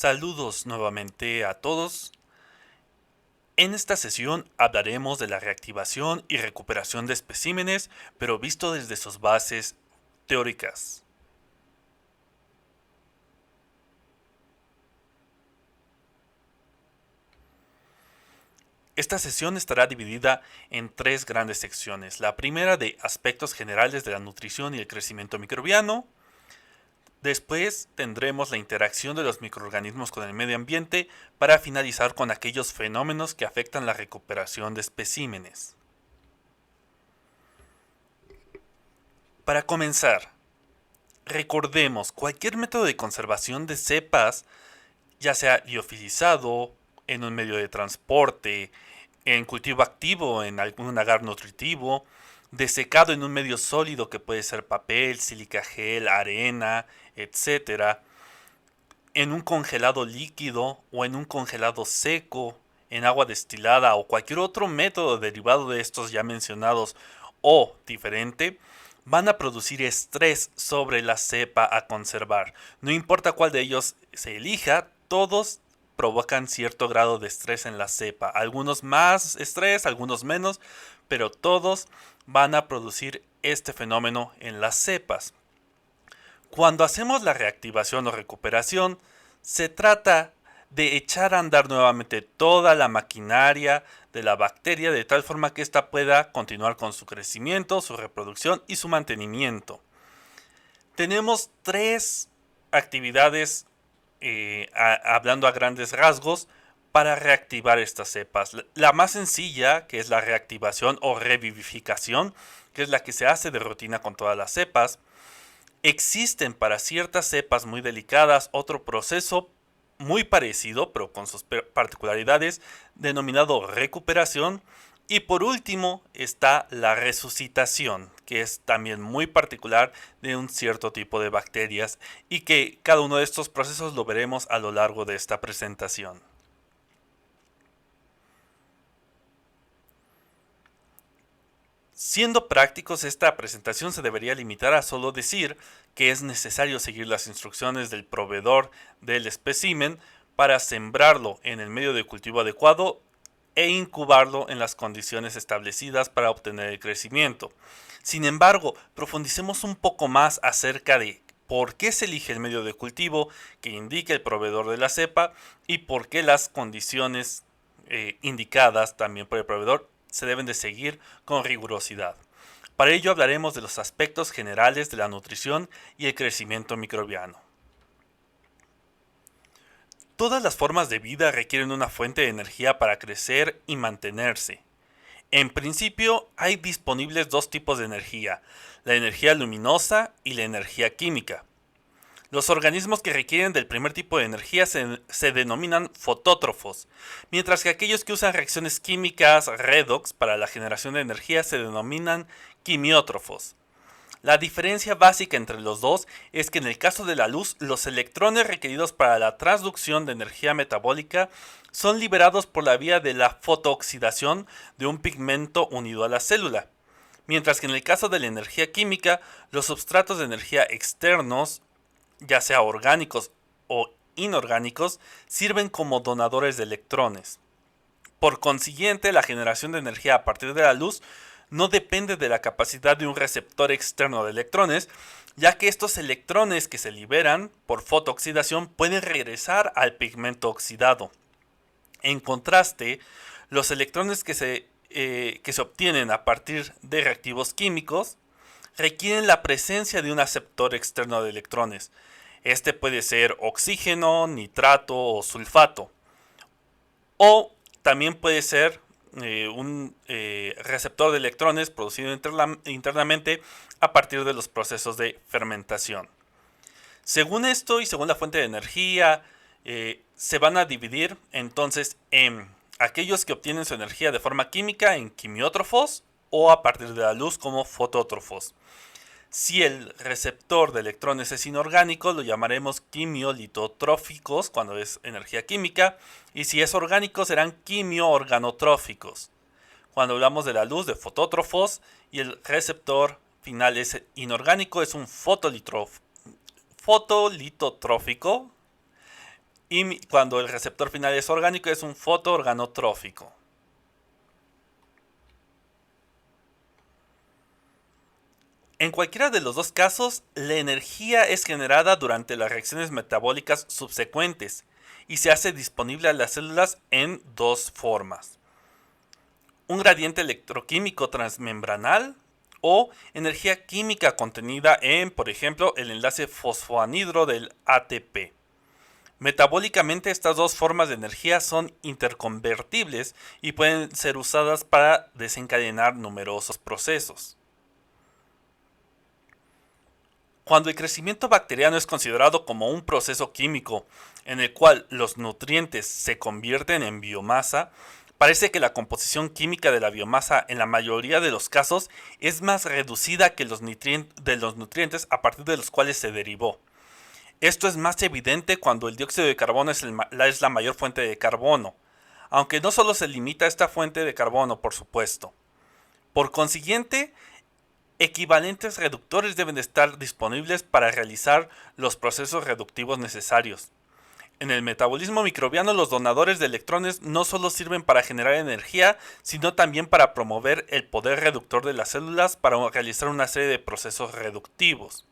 Saludos nuevamente a todos. En esta sesión hablaremos de la reactivación y recuperación de especímenes, pero visto desde sus bases teóricas. Esta sesión estará dividida en tres grandes secciones. La primera de aspectos generales de la nutrición y el crecimiento microbiano. Después tendremos la interacción de los microorganismos con el medio ambiente para finalizar con aquellos fenómenos que afectan la recuperación de especímenes. Para comenzar, recordemos, cualquier método de conservación de cepas, ya sea liofilizado, en un medio de transporte, en cultivo activo, en algún agar nutritivo, desecado en un medio sólido que puede ser papel, sílica gel, arena, etcétera, en un congelado líquido o en un congelado seco, en agua destilada o cualquier otro método derivado de estos ya mencionados o diferente, van a producir estrés sobre la cepa a conservar. No importa cuál de ellos se elija, todos provocan cierto grado de estrés en la cepa. Algunos más estrés, algunos menos, pero todos van a producir este fenómeno en las cepas. Cuando hacemos la reactivación o recuperación, se trata de echar a andar nuevamente toda la maquinaria de la bacteria de tal forma que ésta pueda continuar con su crecimiento, su reproducción y su mantenimiento. Tenemos tres actividades, hablando a grandes rasgos, para reactivar estas cepas. La más sencilla, que es la reactivación o revivificación, que es la que se hace de rutina con todas las cepas. Existen para ciertas cepas muy delicadas otro proceso muy parecido, pero con sus particularidades, denominado recuperación. Y por último está la resucitación, que es también muy particular de un cierto tipo de bacterias y que cada uno de estos procesos lo veremos a lo largo de esta presentación. Siendo prácticos, esta presentación se debería limitar a solo decir que es necesario seguir las instrucciones del proveedor del espécimen para sembrarlo en el medio de cultivo adecuado e incubarlo en las condiciones establecidas para obtener el crecimiento. Sin embargo, profundicemos un poco más acerca de por qué se elige el medio de cultivo que indica el proveedor de la cepa y por qué las condiciones indicadas también por el proveedor se deben de seguir con rigurosidad. Para ello hablaremos de los aspectos generales de la nutrición y el crecimiento microbiano. Todas las formas de vida requieren una fuente de energía para crecer y mantenerse. En principio hay disponibles dos tipos de energía, la energía luminosa y la energía química. Los organismos que requieren del primer tipo de energía se denominan fotótrofos, mientras que aquellos que usan reacciones químicas redox para la generación de energía se denominan quimiótrofos. La diferencia básica entre los dos es que en el caso de la luz, los electrones requeridos para la transducción de energía metabólica son liberados por la vía de la fotooxidación de un pigmento unido a la célula, mientras que en el caso de la energía química, los substratos de energía externos, ya sea orgánicos o inorgánicos, sirven como donadores de electrones. Por consiguiente, la generación de energía a partir de la luz no depende de la capacidad de un receptor externo de electrones, ya que estos electrones que se liberan por fotooxidación pueden regresar al pigmento oxidado. En contraste, los electrones que se obtienen a partir de reactivos químicos requieren la presencia de un aceptor externo de electrones. Este puede ser oxígeno, nitrato o sulfato. O también puede ser un receptor de electrones producido internamente a partir de los procesos de fermentación. Según esto y según la fuente de energía, se van a dividir entonces en aquellos que obtienen su energía de forma química en quimiótrofos o a partir de la luz como fotótrofos. Si el receptor de electrones es inorgánico, lo llamaremos quimiolitotróficos cuando es energía química, y si es orgánico serán quimioorganotróficos. Cuando hablamos de la luz, de fotótrofos, y el receptor final es inorgánico, es un fotolitotrófico, Y cuando el receptor final es orgánico es un fotoorganotrófico. En cualquiera de los dos casos, la energía es generada durante las reacciones metabólicas subsecuentes y se hace disponible a las células en dos formas: un gradiente electroquímico transmembranal o energía química contenida en, por ejemplo, el enlace fosfoanhidro del ATP. Metabólicamente, estas dos formas de energía son interconvertibles y pueden ser usadas para desencadenar numerosos procesos. Cuando el crecimiento bacteriano es considerado como un proceso químico en el cual los nutrientes se convierten en biomasa, parece que la composición química de la biomasa en la mayoría de los casos es más reducida que de los nutrientes a partir de los cuales se derivó. Esto es más evidente cuando el dióxido de carbono es la mayor fuente de carbono, aunque no solo se limita a esta fuente de carbono, por supuesto. Por consiguiente, equivalentes reductores deben estar disponibles para realizar los procesos reductivos necesarios. En el metabolismo microbiano, los donadores de electrones no solo sirven para generar energía, sino también para promover el poder reductor de las células para realizar una serie de procesos reductivos.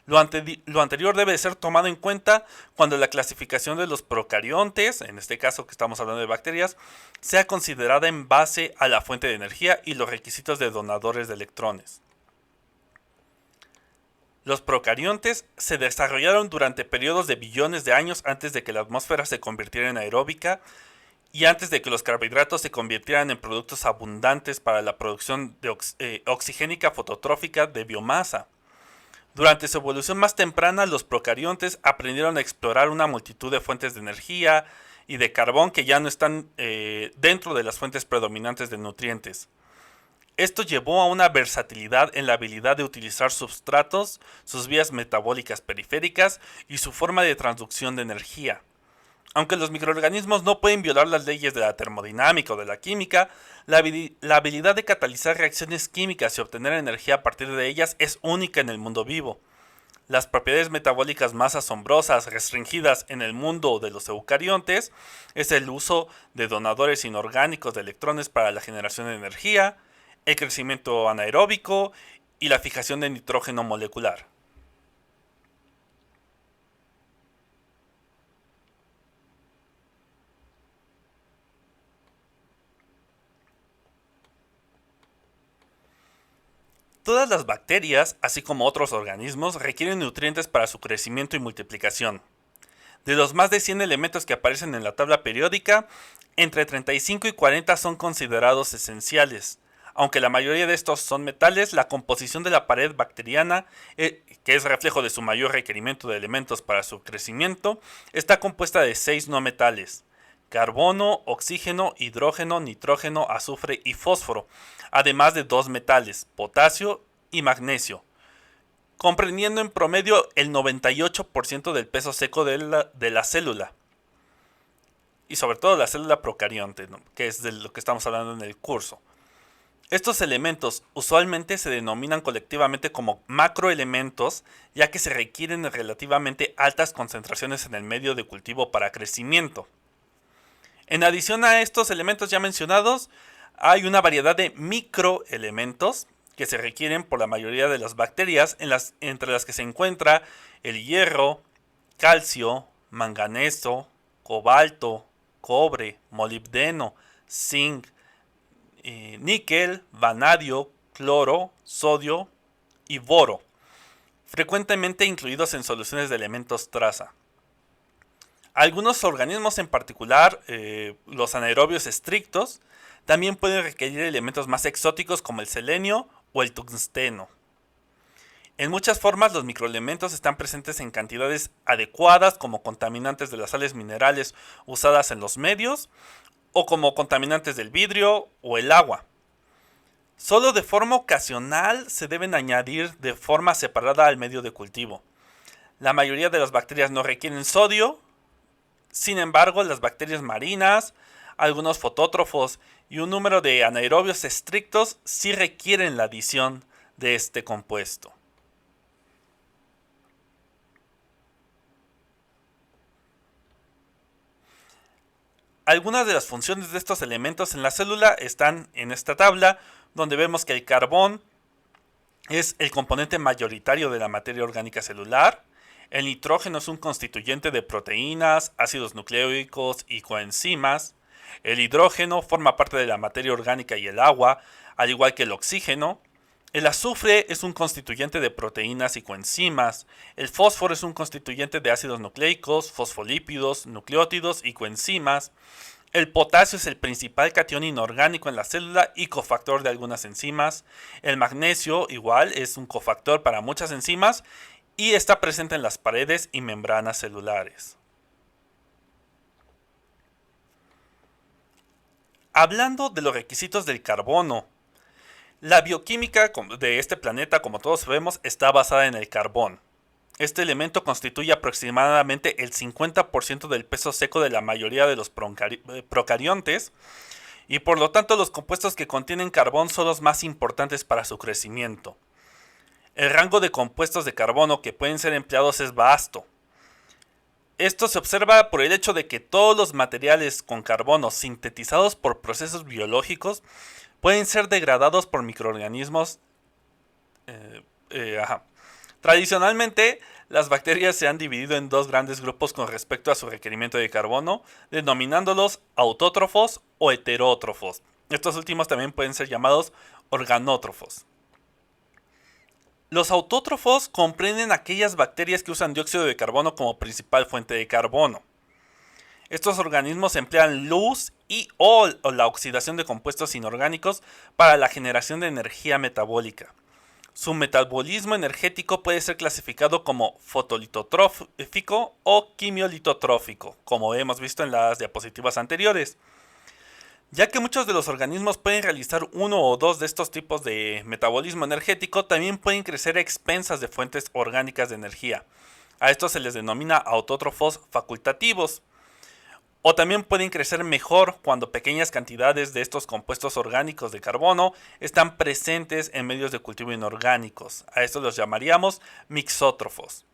Lo anterior debe ser tomado en cuenta cuando la clasificación de los procariontes, en este caso que estamos hablando de bacterias, sea considerada en base a la fuente de energía y los requisitos de donadores de electrones. Los procariontes se desarrollaron durante periodos de billones de años antes de que la atmósfera se convirtiera en aeróbica y antes de que los carbohidratos se convirtieran en productos abundantes para la producción de oxigénica fototrófica de biomasa. Durante su evolución más temprana, los procariontes aprendieron a explorar una multitud de fuentes de energía y de carbón que ya no están dentro de las fuentes predominantes de nutrientes. Esto llevó a una versatilidad en la habilidad de utilizar substratos, sus vías metabólicas periféricas y su forma de transducción de energía. Aunque los microorganismos no pueden violar las leyes de la termodinámica o de la química, la habilidad de catalizar reacciones químicas y obtener energía a partir de ellas es única en el mundo vivo. Las propiedades metabólicas más asombrosas restringidas en el mundo de los eucariontes es el uso de donadores inorgánicos de electrones para la generación de energía, el crecimiento anaeróbico y la fijación de nitrógeno molecular. Todas las bacterias, así como otros organismos, requieren nutrientes para su crecimiento y multiplicación. De los más de 100 elementos que aparecen en la tabla periódica, entre 35 y 40 son considerados esenciales. Aunque la mayoría de estos son metales, la composición de la pared bacteriana, que es reflejo de su mayor requerimiento de elementos para su crecimiento, está compuesta de 6 no metales: carbono, oxígeno, hidrógeno, nitrógeno, azufre y fósforo, además de 2 metales, potasio y magnesio, comprendiendo en promedio el 98% del peso seco de la célula, y sobre todo la célula procarionte, ¿no?, que es de lo que estamos hablando en el curso. Estos elementos usualmente se denominan colectivamente como macroelementos, ya que se requieren relativamente altas concentraciones en el medio de cultivo para crecimiento. En adición a estos elementos ya mencionados, hay una variedad de microelementos que se requieren por la mayoría de las bacterias, entre las que se encuentra el hierro, calcio, manganeso, cobalto, cobre, molibdeno, zinc, níquel, vanadio, cloro, sodio y boro, frecuentemente incluidos en soluciones de elementos traza. Algunos organismos, en particular los anaerobios estrictos, también pueden requerir elementos más exóticos como el selenio o el tungsteno. En muchas formas, los microelementos están presentes en cantidades adecuadas como contaminantes de las sales minerales usadas en los medios o como contaminantes del vidrio o el agua. Solo de forma ocasional se deben añadir de forma separada al medio de cultivo. La mayoría de las bacterias no requieren sodio. Sin embargo, las bacterias marinas, algunos fotótrofos y un número de anaerobios estrictos sí requieren la adición de este compuesto. Algunas de las funciones de estos elementos en la célula están en esta tabla, donde vemos que el carbón es el componente mayoritario de la materia orgánica celular. El nitrógeno es un constituyente de proteínas, ácidos nucleicos y coenzimas. El hidrógeno forma parte de la materia orgánica y el agua, al igual que el oxígeno. El azufre es un constituyente de proteínas y coenzimas. El fósforo es un constituyente de ácidos nucleicos, fosfolípidos, nucleótidos y coenzimas. El potasio es el principal catión inorgánico en la célula y cofactor de algunas enzimas. El magnesio, igual, es un cofactor para muchas enzimas y está presente en las paredes y membranas celulares. Hablando de los requisitos del carbono, la bioquímica de este planeta, como todos sabemos, está basada en el carbón. Este elemento constituye aproximadamente el 50% del peso seco de la mayoría de los procariontes y por lo tanto los compuestos que contienen carbón son los más importantes para su crecimiento. El rango de compuestos de carbono que pueden ser empleados es vasto. Esto se observa por el hecho de que todos los materiales con carbono sintetizados por procesos biológicos pueden ser degradados por microorganismos. Tradicionalmente, las bacterias se han dividido en dos grandes grupos con respecto a su requerimiento de carbono, denominándolos autótrofos o heterótrofos. Estos últimos también pueden ser llamados organótrofos. Los autótrofos comprenden aquellas bacterias que usan dióxido de carbono como principal fuente de carbono. Estos organismos emplean luz y o la oxidación de compuestos inorgánicos para la generación de energía metabólica. Su metabolismo energético puede ser clasificado como fotolitotrófico o quimiolitotrófico, como hemos visto en las diapositivas anteriores. Ya que muchos de los organismos pueden realizar uno o dos de estos tipos de metabolismo energético, también pueden crecer a expensas de fuentes orgánicas de energía. A estos se les denomina autótrofos facultativos. O también pueden crecer mejor cuando pequeñas cantidades de estos compuestos orgánicos de carbono están presentes en medios de cultivo inorgánicos. A estos los llamaríamos mixótrofos.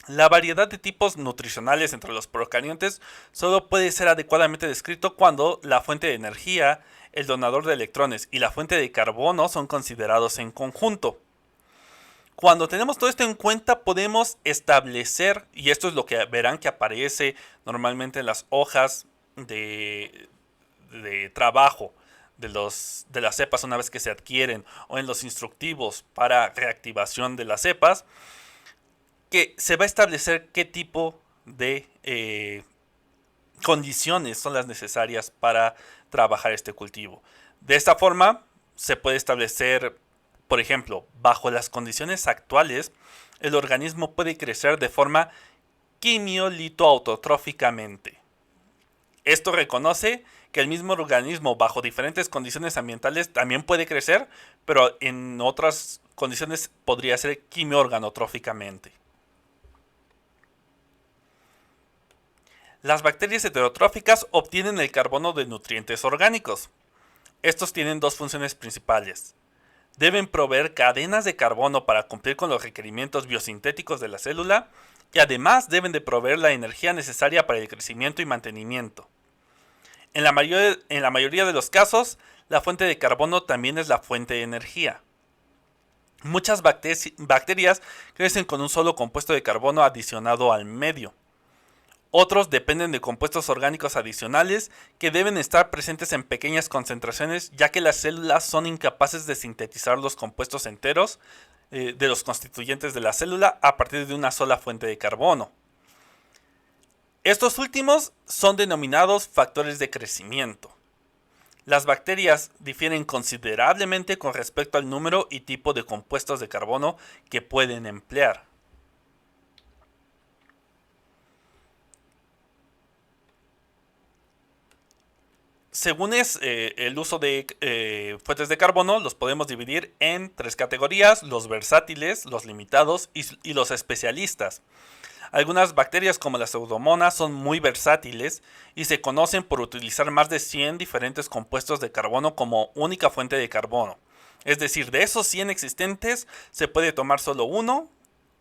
La variedad de tipos nutricionales entre los procariontes solo puede ser adecuadamente descrito cuando la fuente de energía, el donador de electrones y la fuente de carbono son considerados en conjunto. Cuando tenemos todo esto en cuenta podemos establecer, y esto es lo que verán que aparece normalmente en las hojas de trabajo de las cepas una vez que se adquieren o en los instructivos para reactivación de las cepas, que se va a establecer qué tipo de condiciones son las necesarias para trabajar este cultivo. De esta forma se puede establecer, por ejemplo, bajo las condiciones actuales, el organismo puede crecer de forma quimiolitoautotróficamente. Esto reconoce que el mismo organismo bajo diferentes condiciones ambientales también puede crecer, pero en otras condiciones podría ser quimiorganotróficamente. Las bacterias heterotróficas obtienen el carbono de nutrientes orgánicos. Estos tienen dos funciones principales. Deben proveer cadenas de carbono para cumplir con los requerimientos biosintéticos de la célula y además deben de proveer la energía necesaria para el crecimiento y mantenimiento. En la mayoría de los casos, la fuente de carbono también es la fuente de energía. Muchas bacterias crecen con un solo compuesto de carbono adicionado al medio. Otros dependen de compuestos orgánicos adicionales que deben estar presentes en pequeñas concentraciones, ya que las células son incapaces de sintetizar los compuestos enteros de los constituyentes de la célula a partir de una sola fuente de carbono. Estos últimos son denominados factores de crecimiento. Las bacterias difieren considerablemente con respecto al número y tipo de compuestos de carbono que pueden emplear. Según el uso de fuentes de carbono, los podemos dividir en tres categorías: los versátiles, los limitados y los especialistas. Algunas bacterias como la Pseudomonas son muy versátiles y se conocen por utilizar más de 100 diferentes compuestos de carbono como única fuente de carbono. Es decir, de esos 100 existentes se puede tomar solo uno,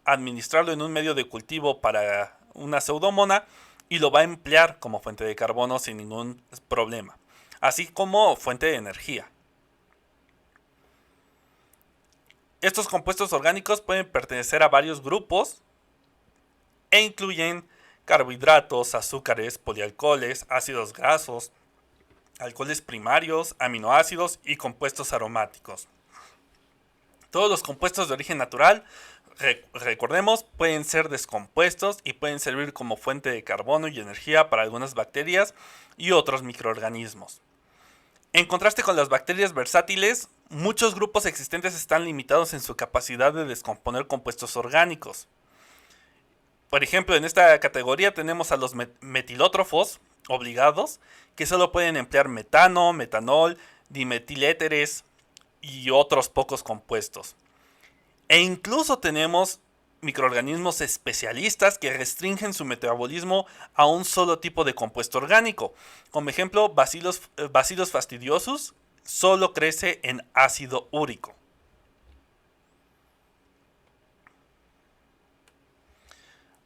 administrarlo en un medio de cultivo para una pseudomona y lo va a emplear como fuente de carbono sin ningún problema, así como fuente de energía. Estos compuestos orgánicos pueden pertenecer a varios grupos e incluyen carbohidratos, azúcares, polialcoholes, ácidos grasos, alcoholes primarios, aminoácidos y compuestos aromáticos. Todos los compuestos de origen natural, recordemos, pueden ser descompuestos y pueden servir como fuente de carbono y energía para algunas bacterias y otros microorganismos. En contraste con las bacterias versátiles, muchos grupos existentes están limitados en su capacidad de descomponer compuestos orgánicos. Por ejemplo, en esta categoría tenemos a los metilótrofos obligados, que solo pueden emplear metano, metanol, dimetiléteres y otros pocos compuestos. E incluso tenemos microorganismos especialistas que restringen su metabolismo a un solo tipo de compuesto orgánico. Como ejemplo, Bacillus fastidiosus solo crece en ácido úrico.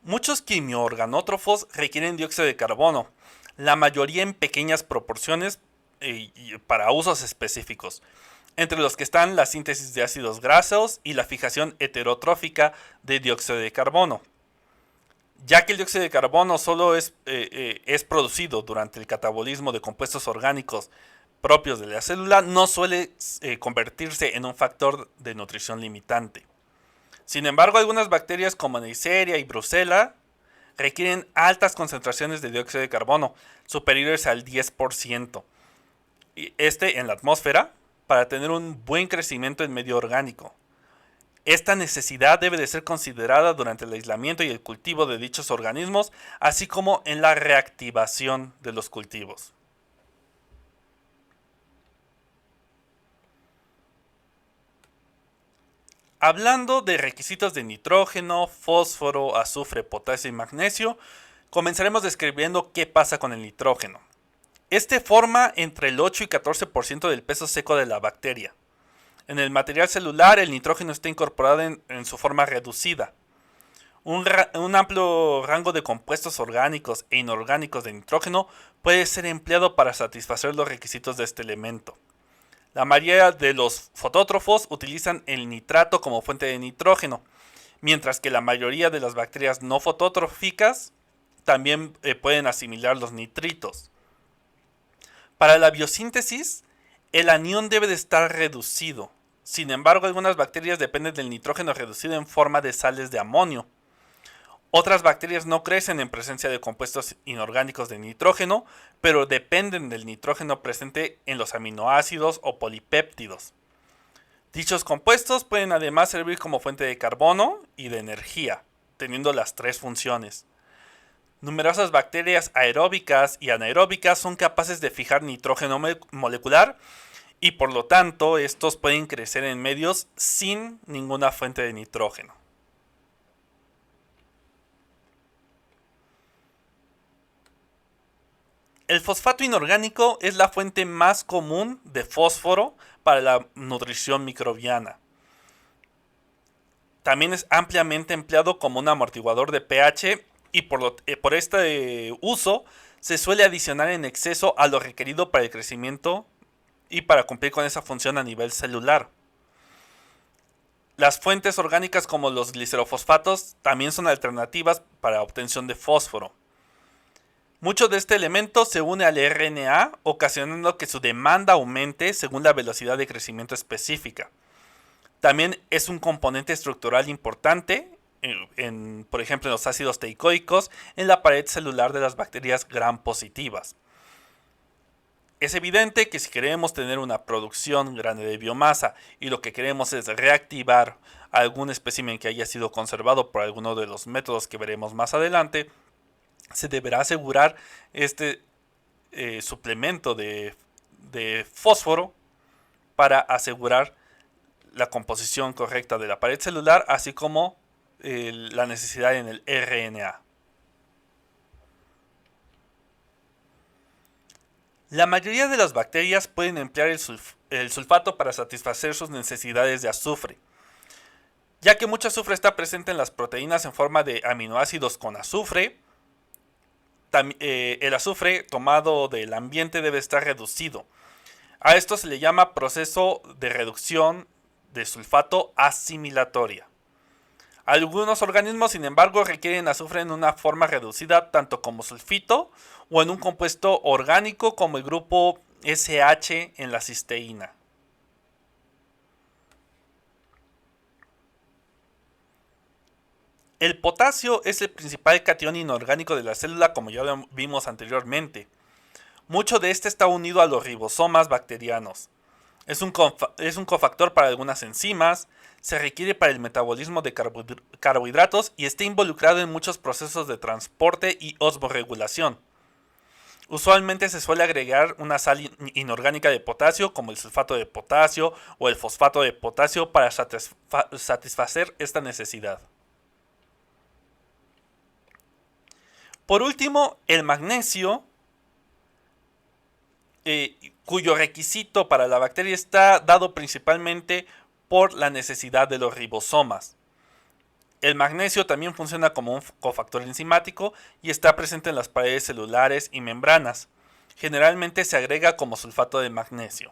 Muchos quimioorganótrofos requieren dióxido de carbono, la mayoría en pequeñas proporciones para usos específicos, entre los que están la síntesis de ácidos grasos y la fijación heterotrófica de dióxido de carbono. Ya que el dióxido de carbono solo es producido durante el catabolismo de compuestos orgánicos propios de la célula, no suele convertirse en un factor de nutrición limitante. Sin embargo, algunas bacterias como Neisseria y Brucella requieren altas concentraciones de dióxido de carbono, superiores al 10%, en la atmósfera, para tener un buen crecimiento en medio orgánico. Esta necesidad debe de ser considerada durante el aislamiento y el cultivo de dichos organismos, así como en la reactivación de los cultivos. Hablando de requisitos de nitrógeno, fósforo, azufre, potasio y magnesio, comenzaremos describiendo qué pasa con el nitrógeno. Este forma entre el 8 y 14% del peso seco de la bacteria. En el material celular, el nitrógeno está incorporado en su forma reducida. Un amplio rango de compuestos orgánicos e inorgánicos de nitrógeno puede ser empleado para satisfacer los requisitos de este elemento. La mayoría de los fotótrofos utilizan el nitrato como fuente de nitrógeno, mientras que la mayoría de las bacterias no fototróficas también pueden asimilar los nitritos. Para la biosíntesis, el anión debe de estar reducido. Sin embargo, algunas bacterias dependen del nitrógeno reducido en forma de sales de amonio. Otras bacterias no crecen en presencia de compuestos inorgánicos de nitrógeno, pero dependen del nitrógeno presente en los aminoácidos o polipéptidos. Dichos compuestos pueden además servir como fuente de carbono y de energía, teniendo las tres funciones. Numerosas bacterias aeróbicas y anaeróbicas son capaces de fijar nitrógeno molecular y por lo tanto estos pueden crecer en medios sin ninguna fuente de nitrógeno. El fosfato inorgánico es la fuente más común de fósforo para la nutrición microbiana. También es ampliamente empleado como un amortiguador de pH y por este uso se suele adicionar en exceso a lo requerido para el crecimiento y para cumplir con esa función a nivel celular. Las fuentes orgánicas como los glicerofosfatos también son alternativas para obtención de fósforo. Mucho de este elemento se une al RNA, ocasionando que su demanda aumente según la velocidad de crecimiento específica. También es un componente estructural importante, por ejemplo, en los ácidos teicoicos, en la pared celular de las bacterias gram positivas. Es evidente que si queremos tener una producción grande de biomasa y lo que queremos es reactivar algún espécimen que haya sido conservado por alguno de los métodos que veremos más adelante, se deberá asegurar este suplemento de fósforo para asegurar la composición correcta de la pared celular, así como la necesidad en el RNA. La mayoría de las bacterias pueden emplear el sulfato para satisfacer sus necesidades de azufre, ya que mucho azufre está presente en las proteínas en forma de aminoácidos con azufre. El azufre tomado del ambiente debe estar reducido. A esto se le llama proceso de reducción de sulfato asimilatoria. Algunos organismos, sin embargo, requieren azufre en una forma reducida, tanto como sulfito o en un compuesto orgánico como el grupo SH en la cisteína. El potasio es el principal catión inorgánico de la célula, como ya lo vimos anteriormente. Mucho de este está unido a los ribosomas bacterianos. Es un cofactor para algunas enzimas, se requiere para el metabolismo de carbohidratos y está involucrado en muchos procesos de transporte y osmorregulación. Usualmente se suele agregar una sal inorgánica de potasio, como el sulfato de potasio o el fosfato de potasio, para satisfacer esta necesidad. Por último, el magnesio, cuyo requisito para la bacteria está dado principalmente por la necesidad de los ribosomas. El magnesio también funciona como un cofactor enzimático y está presente en las paredes celulares y membranas. Generalmente se agrega como sulfato de magnesio.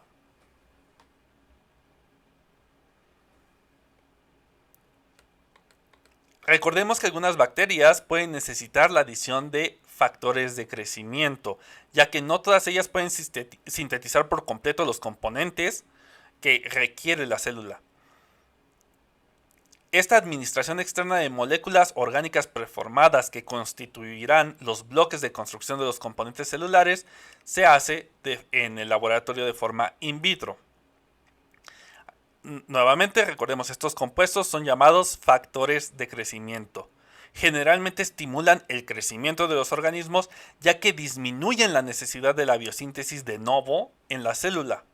Recordemos que algunas bacterias pueden necesitar la adición de factores de crecimiento, ya que no todas ellas pueden sintetizar por completo los componentes que requiere la célula. Esta administración externa de moléculas orgánicas preformadas que constituirán los bloques de construcción de los componentes celulares se hace en el laboratorio de forma in vitro. Nuevamente, recordemos, estos compuestos son llamados factores de crecimiento. Generalmente estimulan el crecimiento de los organismos, ya que disminuyen la necesidad de la biosíntesis de novo en la célula.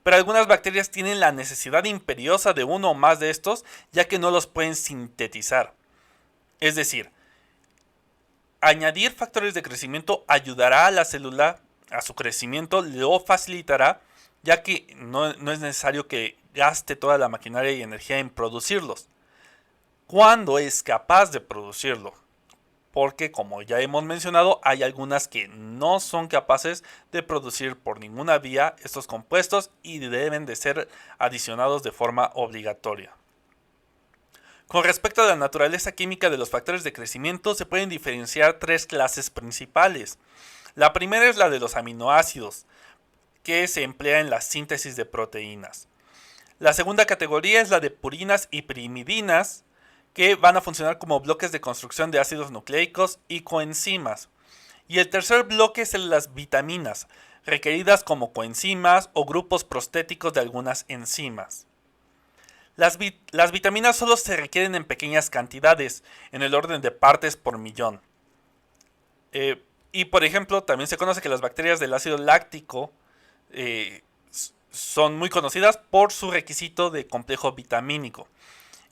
Pero algunas bacterias tienen la necesidad imperiosa de uno o más de estos, ya que no los pueden sintetizar. Es decir, añadir factores de crecimiento ayudará a la célula a su crecimiento, lo facilitará, ya que no es necesario que gaste toda la maquinaria y energía en producirlos, cuando es capaz de producirlo. Porque, como ya hemos mencionado, hay algunas que no son capaces de producir por ninguna vía estos compuestos y deben de ser adicionados de forma obligatoria. Con respecto a la naturaleza química de los factores de crecimiento, se pueden diferenciar tres clases principales. La primera es la de los aminoácidos, que se emplea en la síntesis de proteínas. La segunda categoría es la de purinas y pimidinas, que van a funcionar como bloques de construcción de ácidos nucleicos y coenzimas. Y el tercer bloque es el de las vitaminas, requeridas como coenzimas o grupos prostéticos de algunas enzimas. Las vitaminas solo se requieren en pequeñas cantidades, en el orden de partes por millón. Y por ejemplo, también se conoce que las bacterias del ácido láctico son muy conocidas por su requisito de complejo vitamínico.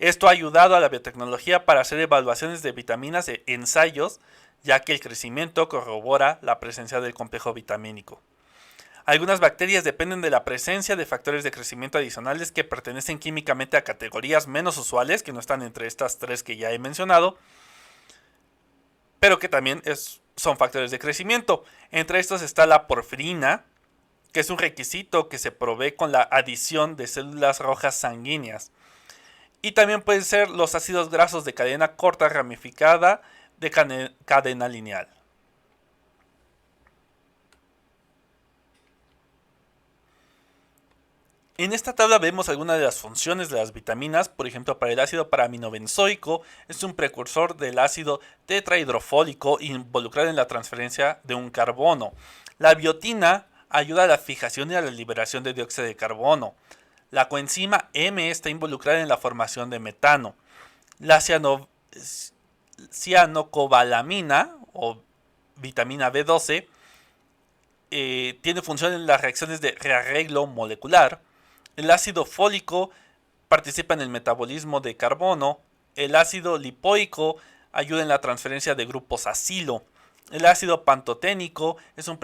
Esto ha ayudado a la biotecnología para hacer evaluaciones de vitaminas e ensayos, ya que el crecimiento corrobora la presencia del complejo vitamínico. Algunas bacterias dependen de la presencia de factores de crecimiento adicionales que pertenecen químicamente a categorías menos usuales, que no están entre estas tres que ya he mencionado, pero que también son factores de crecimiento. Entre estos está la porfirina, que es un requisito que se provee con la adición de células rojas sanguíneas. Y también pueden ser los ácidos grasos de cadena corta ramificada de cadena lineal. En esta tabla vemos algunas de las funciones de las vitaminas. Por ejemplo, para el ácido paraminobenzoico es un precursor del ácido tetrahidrofólico involucrado en la transferencia de un carbono. La biotina ayuda a la fijación y a la liberación de dióxido de carbono. La coenzima M está involucrada en la formación de metano. La cianocobalamina o vitamina B12 tiene función en las reacciones de rearreglo molecular. El ácido fólico participa en el metabolismo de carbono. El ácido lipoico ayuda en la transferencia de grupos acilo. El ácido pantoténico es un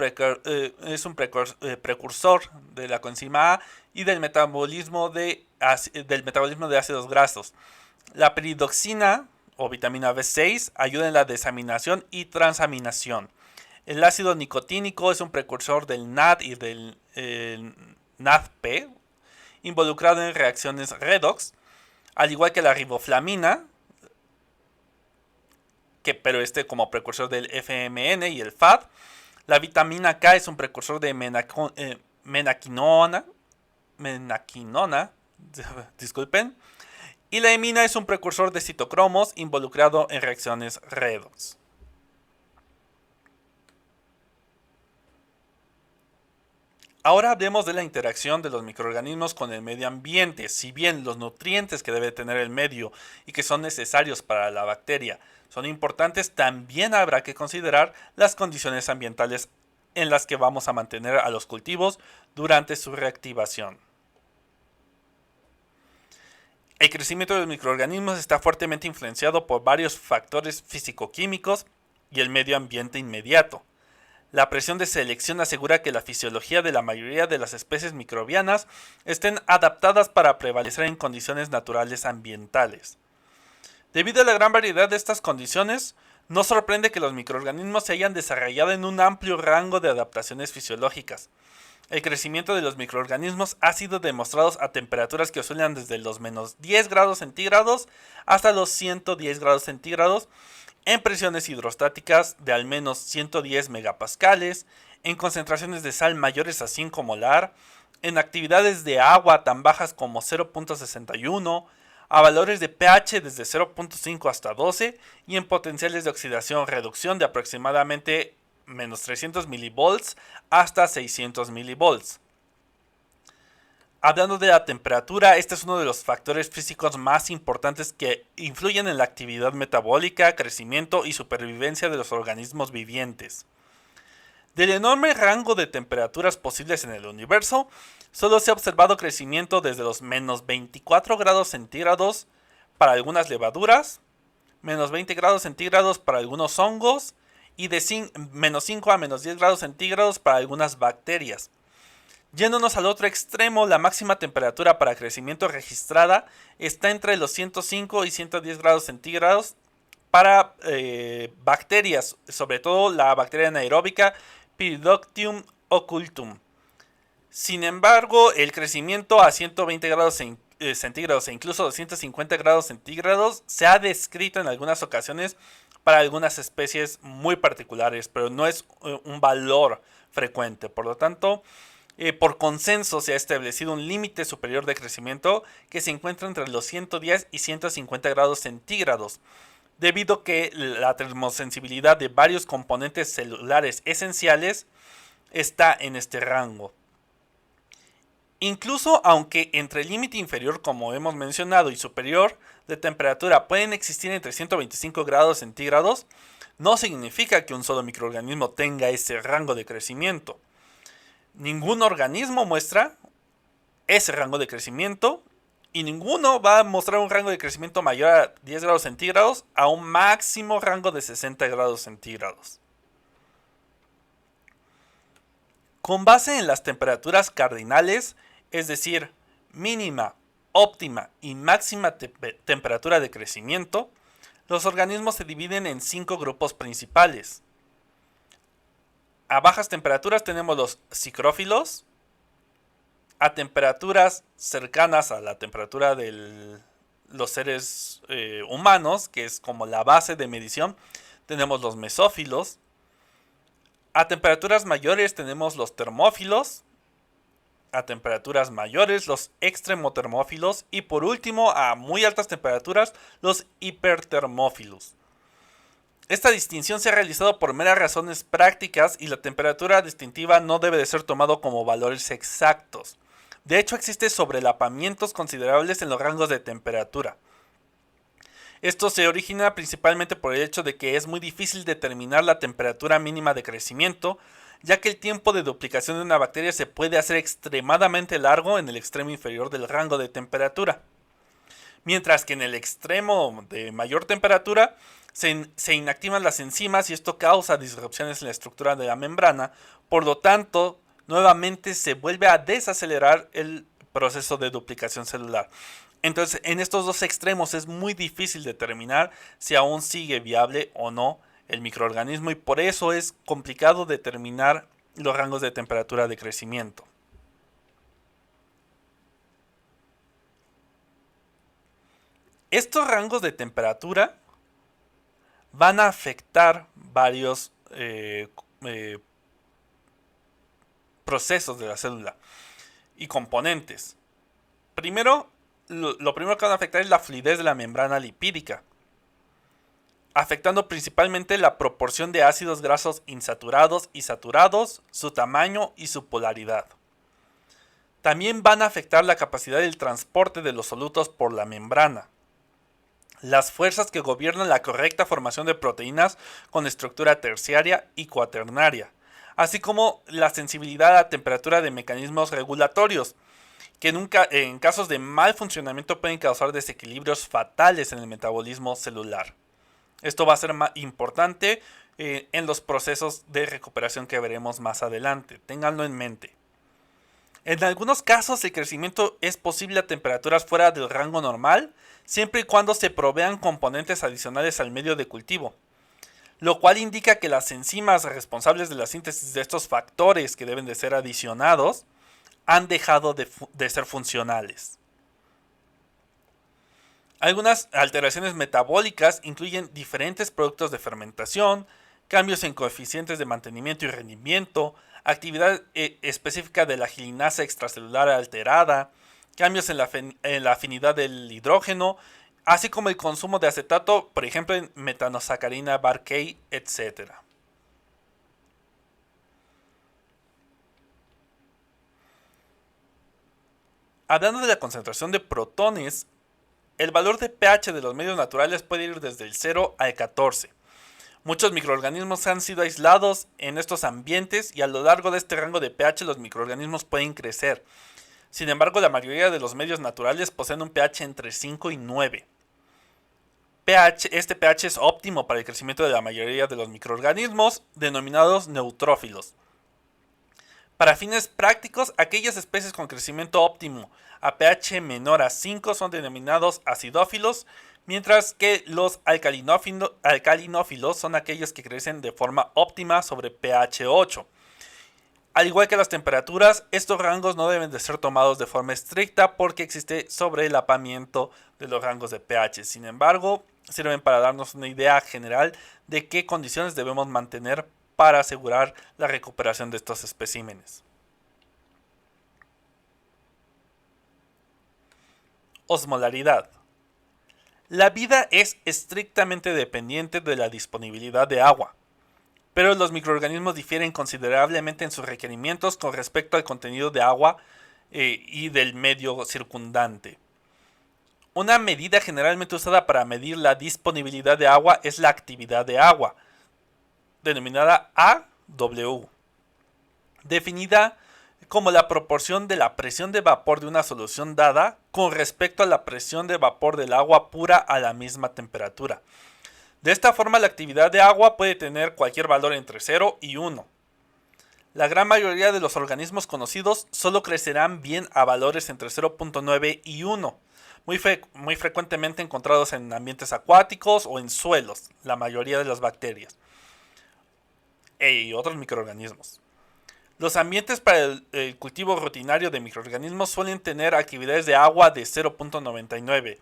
precursor de la coenzima A y del metabolismo de ácidos grasos. La peridoxina o vitamina B6 ayuda en la desaminación y transaminación. El ácido nicotínico es un precursor del NAD y del NADP, involucrado en reacciones redox, al igual que la riboflamina, pero como precursor del FMN y el FAD. La vitamina K es un precursor de menaquinona, disculpen, y la hemina es un precursor de citocromos involucrado en reacciones redox. Ahora hablemos de la interacción de los microorganismos con el medio ambiente. Si bien los nutrientes que debe tener el medio y que son necesarios para la bacteria son importantes, también habrá que considerar las condiciones ambientales en las que vamos a mantener a los cultivos durante su reactivación. El crecimiento de los microorganismos está fuertemente influenciado por varios factores físico-químicos y el medio ambiente inmediato. La presión de selección asegura que la fisiología de la mayoría de las especies microbianas estén adaptadas para prevalecer en condiciones naturales ambientales. Debido a la gran variedad de estas condiciones, no sorprende que los microorganismos se hayan desarrollado en un amplio rango de adaptaciones fisiológicas. El crecimiento de los microorganismos ha sido demostrado a temperaturas que oscilan desde los menos 10 grados centígrados hasta los 110 grados centígrados, en presiones hidrostáticas de al menos 110 megapascales, en concentraciones de sal mayores a 5 molar, en actividades de agua tan bajas como 0.61, a valores de pH desde 0.5 hasta 12 y en potenciales de oxidación-reducción de aproximadamente menos 300 milivolts hasta 600 milivolts. Hablando de la temperatura, este es uno de los factores físicos más importantes que influyen en la actividad metabólica, crecimiento y supervivencia de los organismos vivientes. Del enorme rango de temperaturas posibles en el universo, solo se ha observado crecimiento desde los menos 24 grados centígrados para algunas levaduras, menos 20 grados centígrados para algunos hongos y de menos 5 a menos 10 grados centígrados para algunas bacterias. Yéndonos al otro extremo, la máxima temperatura para crecimiento registrada está entre los 105 y 110 grados centígrados para bacterias, sobre todo la bacteria anaeróbica Pyridoctium occultum. Sin embargo, el crecimiento a 120 grados centígrados e incluso 250 grados centígrados se ha descrito en algunas ocasiones para algunas especies muy particulares, pero no es un valor frecuente. Por lo tanto, por consenso se ha establecido un límite superior de crecimiento que se encuentra entre los 110 y 150 grados centígrados, debido a que la termosensibilidad de varios componentes celulares esenciales está en este rango. Incluso aunque entre el límite inferior, como hemos mencionado, y superior de temperatura pueden existir entre 125 grados centígrados, no significa que un solo microorganismo tenga ese rango de crecimiento. Ningún organismo muestra ese rango de crecimiento y ninguno va a mostrar un rango de crecimiento mayor a 10 grados centígrados a un máximo rango de 60 grados centígrados. Con base en las temperaturas cardinales, es decir, mínima, óptima y máxima temperatura de crecimiento, los organismos se dividen en 5 grupos principales. A bajas temperaturas tenemos los psicrófilos. A temperaturas cercanas a la temperatura de los seres humanos, que es como la base de medición, tenemos los mesófilos. A temperaturas mayores tenemos los termófilos. A temperaturas mayores los extremotermófilos. Y por último, a muy altas temperaturas, los hipertermófilos. Esta distinción se ha realizado por meras razones prácticas y la temperatura distintiva no debe de ser tomado como valores exactos. De hecho, existen sobrelapamientos considerables en los rangos de temperatura. Esto se origina principalmente por el hecho de que es muy difícil determinar la temperatura mínima de crecimiento, ya que el tiempo de duplicación de una bacteria se puede hacer extremadamente largo en el extremo inferior del rango de temperatura. Mientras que en el extremo de mayor temperatura se inactivan las enzimas y esto causa disrupciones en la estructura de la membrana, por lo tanto, nuevamente se vuelve a desacelerar el proceso de duplicación celular. Entonces, en estos dos extremos es muy difícil determinar si aún sigue viable o no el microorganismo y por eso es complicado determinar los rangos de temperatura de crecimiento. Estos rangos de temperatura van a afectar varios procesos de la célula y componentes. Primero, lo primero que van a afectar es la fluidez de la membrana lipídica, afectando principalmente la proporción de ácidos grasos insaturados y saturados, su tamaño y su polaridad. También van a afectar la capacidad del transporte de los solutos por la membrana, las fuerzas que gobiernan la correcta formación de proteínas con estructura terciaria y cuaternaria, así como la sensibilidad a temperatura de mecanismos regulatorios, que en casos de mal funcionamiento pueden causar desequilibrios fatales en el metabolismo celular. Esto va a ser más importante en los procesos de recuperación que veremos más adelante. Ténganlo en mente. En algunos casos el crecimiento es posible a temperaturas fuera del rango normal, siempre y cuando se provean componentes adicionales al medio de cultivo, lo cual indica que las enzimas responsables de la síntesis de estos factores que deben de ser adicionados han dejado de ser funcionales. Algunas alteraciones metabólicas incluyen diferentes productos de fermentación, cambios en coeficientes de mantenimiento y rendimiento, actividad específica de la gilinasa extracelular alterada, cambios en la afinidad del hidrógeno, así como el consumo de acetato, por ejemplo en metanosacarina Barkey, etc. Hablando de la concentración de protones, el valor de pH de los medios naturales puede ir desde el 0 al 14. Muchos microorganismos han sido aislados en estos ambientes y a lo largo de este rango de pH los microorganismos pueden crecer. Sin embargo, la mayoría de los medios naturales poseen un pH entre 5 y 9. Este pH es óptimo para el crecimiento de la mayoría de los microorganismos, denominados neutrófilos. Para fines prácticos, aquellas especies con crecimiento óptimo a pH menor a 5 son denominados acidófilos, mientras que los alcalinófilos son aquellos que crecen de forma óptima sobre pH 8. Al igual que las temperaturas, estos rangos no deben de ser tomados de forma estricta porque existe sobrelapamiento de los rangos de pH. Sin embargo, sirven para darnos una idea general de qué condiciones debemos mantener para asegurar la recuperación de estos especímenes. Osmolaridad. La vida es estrictamente dependiente de la disponibilidad de agua, pero los microorganismos difieren considerablemente en sus requerimientos con respecto al contenido de agua y del medio circundante. Una medida generalmente usada para medir la disponibilidad de agua es la actividad de agua, denominada AW, definida como la proporción de la presión de vapor de una solución dada con respecto a la presión de vapor del agua pura a la misma temperatura. De esta forma, la actividad de agua puede tener cualquier valor entre 0 y 1. La gran mayoría de los organismos conocidos solo crecerán bien a valores entre 0.9 y 1, muy frecuentemente encontrados en ambientes acuáticos o en suelos, la mayoría de las bacterias y otros microorganismos. Los ambientes para el cultivo rutinario de microorganismos suelen tener actividades de agua de 0.99,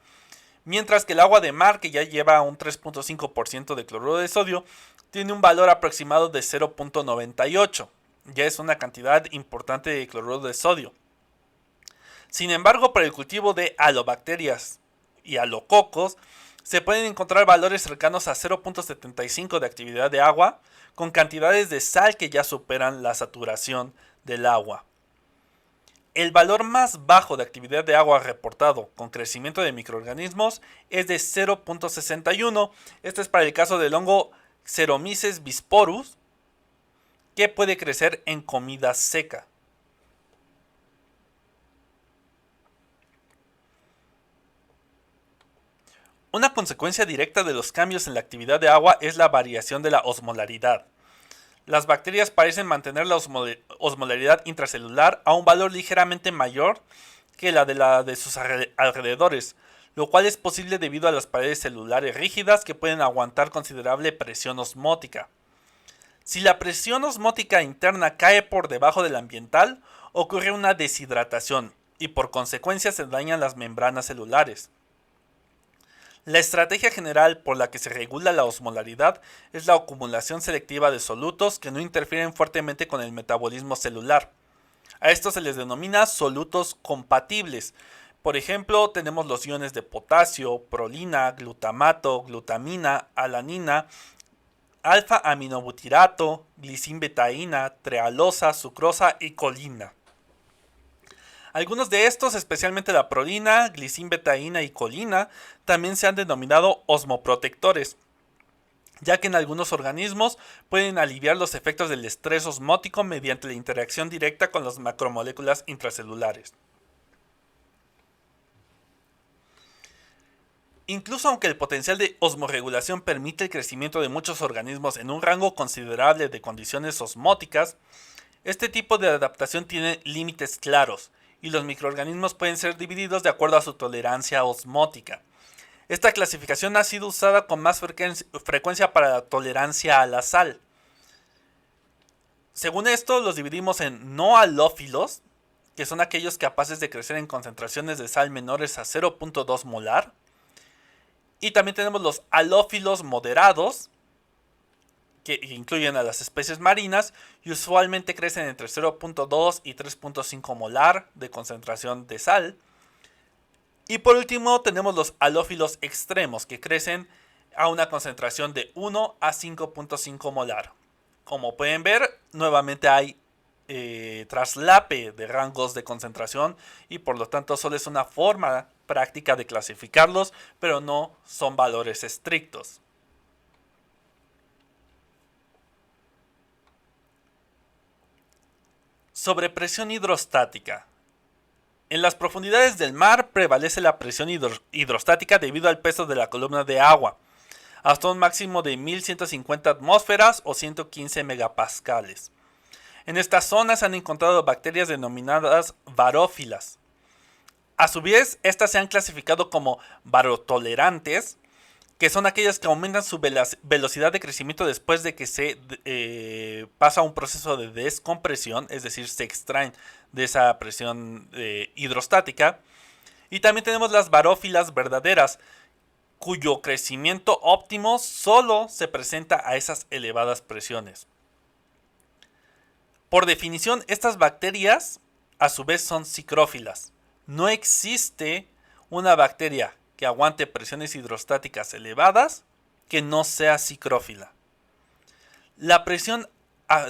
mientras que el agua de mar, que ya lleva un 3.5% de cloruro de sodio, tiene un valor aproximado de 0.98. Ya es una cantidad importante de cloruro de sodio. Sin embargo, para el cultivo de halobacterias y halococos, se pueden encontrar valores cercanos a 0.75 de actividad de agua, con cantidades de sal que ya superan la saturación del agua. El valor más bajo de actividad de agua reportado con crecimiento de microorganismos es de 0.61. Este es para el caso del hongo Ceromyces bisporus, que puede crecer en comida seca. Una consecuencia directa de los cambios en la actividad de agua es la variación de la osmolaridad. Las bacterias parecen mantener la osmolaridad intracelular a un valor ligeramente mayor que la de sus alrededores, lo cual es posible debido a las paredes celulares rígidas que pueden aguantar considerable presión osmótica. Si la presión osmótica interna cae por debajo de la ambiental, ocurre una deshidratación y por consecuencia se dañan las membranas celulares. La estrategia general por la que se regula la osmolaridad es la acumulación selectiva de solutos que no interfieren fuertemente con el metabolismo celular. A estos se les denomina solutos compatibles. Por ejemplo, tenemos los iones de potasio, prolina, glutamato, glutamina, alanina, alfa-aminobutirato, glicinbetaína, trealosa, sucrosa y colina. Algunos de estos, especialmente la prolina, glicinbetaína y colina, también se han denominado osmoprotectores, ya que en algunos organismos pueden aliviar los efectos del estrés osmótico mediante la interacción directa con las macromoléculas intracelulares. Incluso aunque el potencial de osmorregulación permite el crecimiento de muchos organismos en un rango considerable de condiciones osmóticas, este tipo de adaptación tiene límites claros, y los microorganismos pueden ser divididos de acuerdo a su tolerancia osmótica. Esta clasificación ha sido usada con más frecuencia para la tolerancia a la sal. Según esto, los dividimos en no halófilos, que son aquellos capaces de crecer en concentraciones de sal menores a 0.2 molar. Y también tenemos los halófilos moderados, que incluyen a las especies marinas y usualmente crecen entre 0.2 y 3.5 molar de concentración de sal. Y por último tenemos los halófilos extremos, que crecen a una concentración de 1 a 5.5 molar. Como pueden ver, nuevamente hay traslape de rangos de concentración y por lo tanto solo es una forma práctica de clasificarlos, pero no son valores estrictos. Sobrepresión hidrostática. En las profundidades del mar prevalece la presión hidrostática debido al peso de la columna de agua, hasta un máximo de 1150 atmósferas o 115 megapascales. En estas zonas se han encontrado bacterias denominadas barófilas. A su vez, estas se han clasificado como barotolerantes, que son aquellas que aumentan su velocidad de crecimiento después de que se pasa un proceso de descompresión, es decir, se extraen de esa presión hidrostática. Y también tenemos las barófilas verdaderas, cuyo crecimiento óptimo solo se presenta a esas elevadas presiones. Por definición, estas bacterias a su vez son psicrófilas. No existe una bacteria que aguante presiones hidrostáticas elevadas que no sea psicrófila. La presión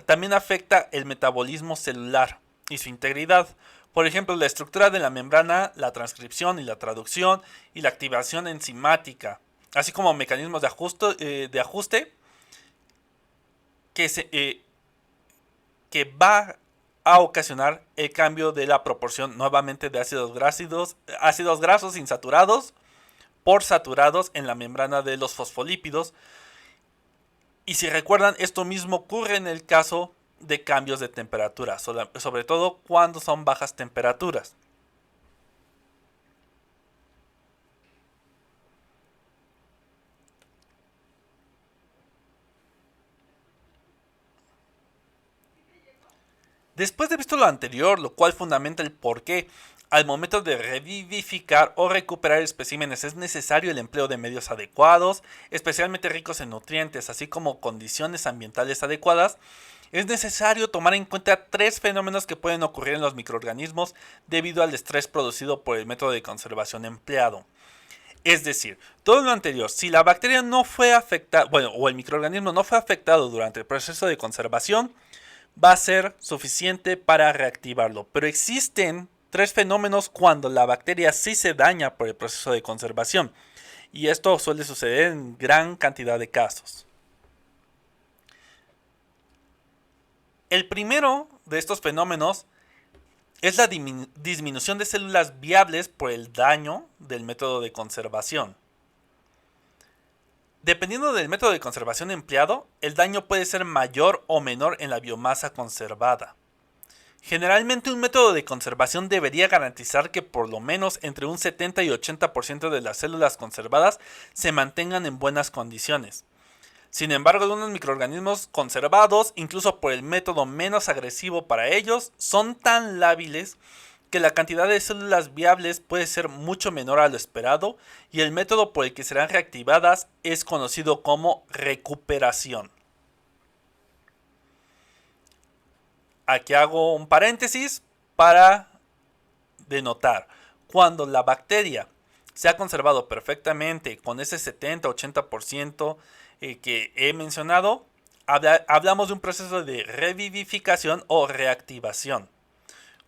también afecta el metabolismo celular y su integridad. Por ejemplo, la estructura de la membrana, la transcripción y la traducción y la activación enzimática, así como mecanismos de ajuste que va a ocasionar el cambio de la proporción nuevamente de ácidos grasos insaturados por saturados en la membrana de los fosfolípidos. Y si recuerdan, esto mismo ocurre en el caso de cambios de temperatura, sobre todo cuando son bajas temperaturas. Después de visto lo anterior, lo cual fundamenta el por qué al momento de revivificar o recuperar especímenes es necesario el empleo de medios adecuados, especialmente ricos en nutrientes, así como condiciones ambientales adecuadas, es necesario tomar en cuenta tres fenómenos que pueden ocurrir en los microorganismos debido al estrés producido por el método de conservación empleado. Es decir, todo lo anterior, si la bacteria no fue afectada, o el microorganismo no fue afectado durante el proceso de conservación, va a ser suficiente para reactivarlo. Pero existen tres fenómenos cuando la bacteria sí se daña por el proceso de conservación. Y esto suele suceder en gran cantidad de casos. El primero de estos fenómenos es la disminución de células viables por el daño del método de conservación. Dependiendo del método de conservación empleado, el daño puede ser mayor o menor en la biomasa conservada. Generalmente un método de conservación debería garantizar que por lo menos entre un 70 y 80% de las células conservadas se mantengan en buenas condiciones. Sin embargo, algunos microorganismos conservados, incluso por el método menos agresivo para ellos, son tan lábiles que la cantidad de células viables puede ser mucho menor a lo esperado y el método por el que serán reactivadas es conocido como recuperación. Aquí hago un paréntesis para denotar. Cuando la bacteria se ha conservado perfectamente con ese 70-80% que he mencionado, hablamos de un proceso de revivificación o reactivación.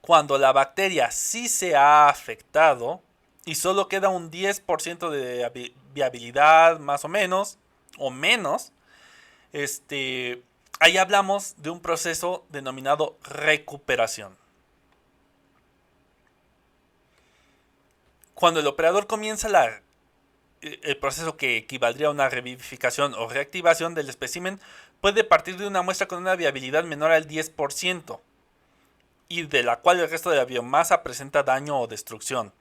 Cuando la bacteria sí se ha afectado y solo queda un 10% de viabilidad más o menos, ahí hablamos de un proceso denominado recuperación. Cuando el operador comienza el proceso que equivaldría a una revivificación o reactivación del espécimen, puede partir de una muestra con una viabilidad menor al 10% y de la cual el resto de la biomasa presenta daño o destrucción.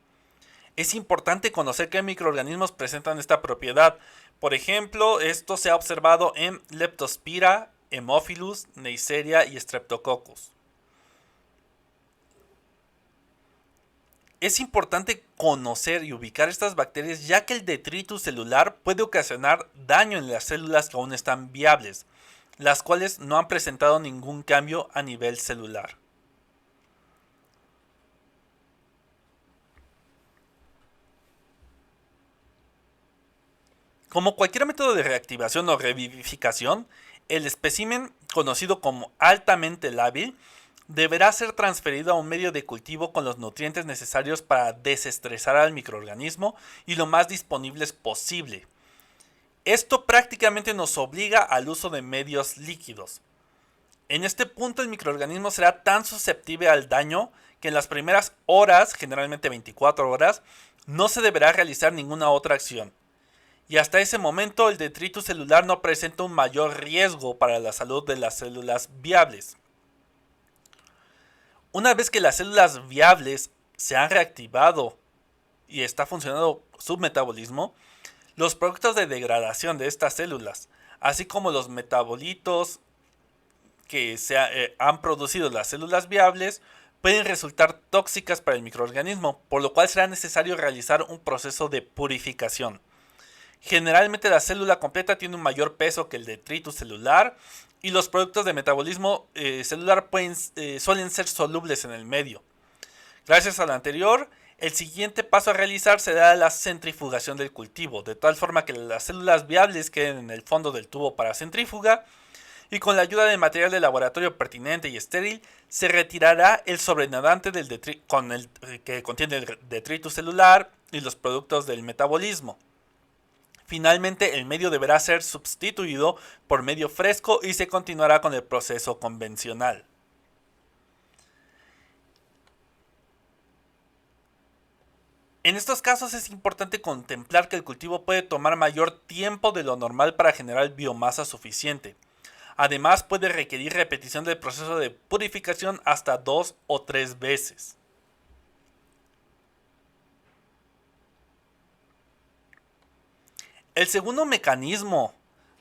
Es importante conocer qué microorganismos presentan esta propiedad. Por ejemplo, esto se ha observado en Leptospira, Haemophilus, Neisseria y Streptococcus. Es importante conocer y ubicar estas bacterias ya que el detritus celular puede ocasionar daño en las células que aún están viables, las cuales no han presentado ningún cambio a nivel celular. Como cualquier método de reactivación o revivificación, el espécimen, conocido como altamente lábil, deberá ser transferido a un medio de cultivo con los nutrientes necesarios para desestresar al microorganismo y lo más disponibles posible. Esto prácticamente nos obliga al uso de medios líquidos. En este punto el microorganismo será tan susceptible al daño que en las primeras horas, generalmente 24 horas, no se deberá realizar ninguna otra acción. Y hasta ese momento el detritus celular no presenta un mayor riesgo para la salud de las células viables. Una vez que las células viables se han reactivado y está funcionando su metabolismo, los productos de degradación de estas células, así como los metabolitos que han producido las células viables, pueden resultar tóxicas para el microorganismo, por lo cual será necesario realizar un proceso de purificación. Generalmente la célula completa tiene un mayor peso que el detritus celular y los productos de metabolismo celular suelen ser solubles en el medio. Gracias a lo anterior, el siguiente paso a realizar será la centrifugación del cultivo, de tal forma que las células viables queden en el fondo del tubo para centrífuga y con la ayuda de material de laboratorio pertinente y estéril se retirará el sobrenadante que contiene el detritus celular y los productos del metabolismo. Finalmente, el medio deberá ser sustituido por medio fresco y se continuará con el proceso convencional. En estos casos es importante contemplar que el cultivo puede tomar mayor tiempo de lo normal para generar biomasa suficiente. Además, puede requerir repetición del proceso de purificación hasta 2 o 3 veces. El segundo mecanismo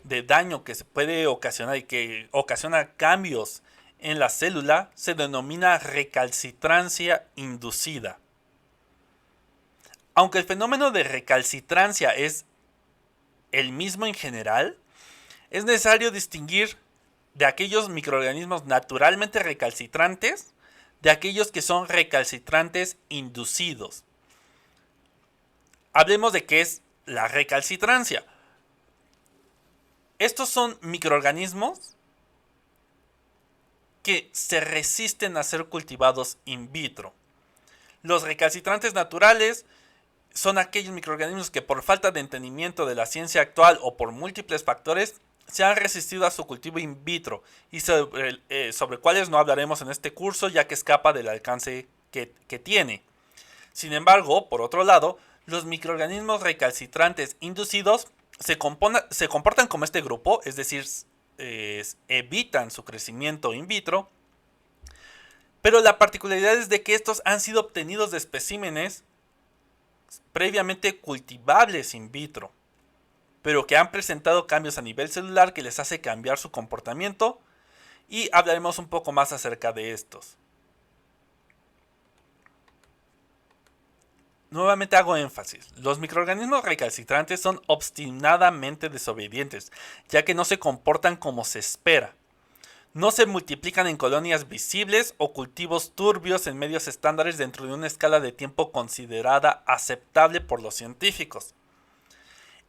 de daño que se puede ocasionar y que ocasiona cambios en la célula se denomina recalcitrancia inducida. Aunque el fenómeno de recalcitrancia es el mismo en general, es necesario distinguir de aquellos microorganismos naturalmente recalcitrantes de aquellos que son recalcitrantes inducidos. Hablemos de qué es la recalcitrancia. Estos son microorganismos que se resisten a ser cultivados in vitro. Los recalcitrantes naturales son aquellos microorganismos que por falta de entendimiento de la ciencia actual o por múltiples factores se han resistido a su cultivo in vitro y sobre cuales no hablaremos en este curso ya que escapa del alcance que tiene. Sin embargo, por otro lado, los microorganismos recalcitrantes inducidos se comportan como este grupo, es decir, evitan su crecimiento in vitro, Pero la particularidad es de que estos han sido obtenidos de especímenes previamente cultivables in vitro, pero que han presentado cambios a nivel celular que les hace cambiar su comportamiento, y hablaremos un poco más acerca de estos. Nuevamente hago énfasis, los microorganismos recalcitrantes son obstinadamente desobedientes, ya que no se comportan como se espera. No se multiplican en colonias visibles o cultivos turbios en medios estándares dentro de una escala de tiempo considerada aceptable por los científicos.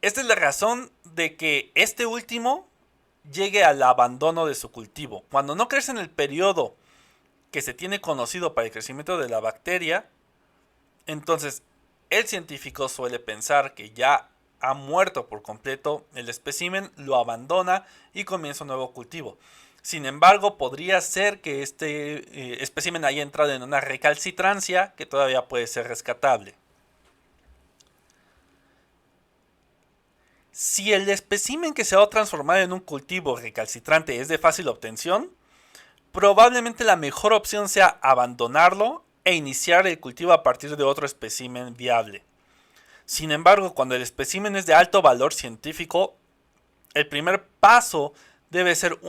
Esta es la razón de que este último llegue al abandono de su cultivo. Cuando no crece en el periodo que se tiene conocido para el crecimiento de la bacteria, entonces el científico suele pensar que ya ha muerto por completo el espécimen, lo abandona y comienza un nuevo cultivo. Sin embargo, podría ser que este espécimen haya entrado en una recalcitrancia que todavía puede ser rescatable. Si el espécimen que se va a transformar en un cultivo recalcitrante es de fácil obtención, probablemente la mejor opción sea abandonarlo e iniciar el cultivo a partir de otro espécimen viable. Sin embargo, cuando el espécimen es de alto valor científico, el primer paso debe ser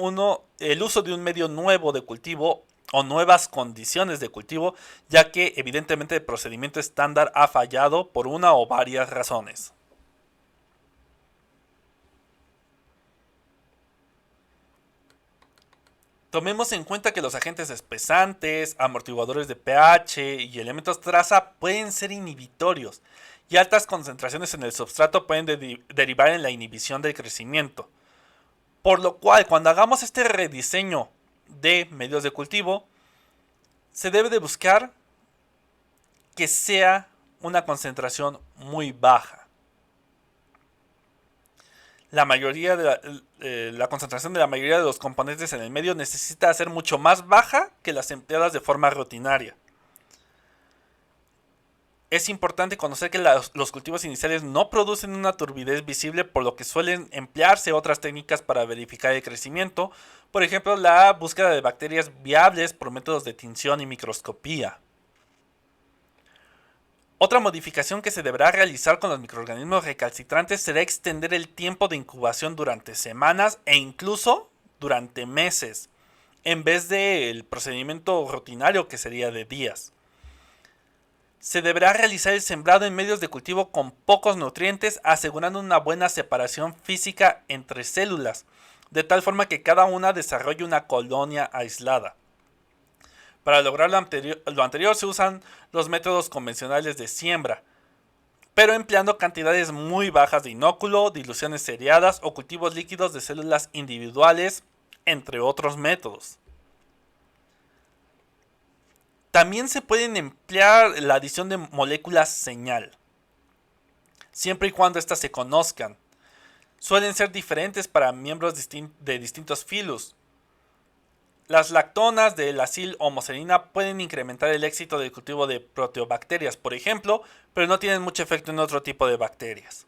el uso de un medio nuevo de cultivo o nuevas condiciones de cultivo, ya que evidentemente el procedimiento estándar ha fallado por una o varias razones. Tomemos en cuenta que los agentes espesantes, amortiguadores de pH y elementos traza pueden ser inhibitorios, y altas concentraciones en el substrato pueden derivar en la inhibición del crecimiento. Por lo cual, cuando hagamos este rediseño de medios de cultivo, se debe de buscar que sea una concentración muy baja. La concentración de la mayoría de los componentes en el medio necesita ser mucho más baja que las empleadas de forma rutinaria. Es importante conocer que los cultivos iniciales no producen una turbidez visible, por lo que suelen emplearse otras técnicas para verificar el crecimiento, por ejemplo la búsqueda de bacterias viables por métodos de tinción y microscopía. Otra modificación que se deberá realizar con los microorganismos recalcitrantes será extender el tiempo de incubación durante semanas e incluso durante meses, en vez del procedimiento rutinario que sería de días. Se deberá realizar el sembrado en medios de cultivo con pocos nutrientes, asegurando una buena separación física entre células, de tal forma que cada una desarrolle una colonia aislada. Para lograr lo anterior se usan los métodos convencionales de siembra, pero empleando cantidades muy bajas de inóculo, diluciones seriadas o cultivos líquidos de células individuales, entre otros métodos. También se pueden emplear la adición de moléculas señal, siempre y cuando éstas se conozcan. Suelen ser diferentes para miembros de distintos filus. Las lactonas de la sil-homoserina pueden incrementar el éxito del cultivo de proteobacterias, por ejemplo, pero no tienen mucho efecto en otro tipo de bacterias.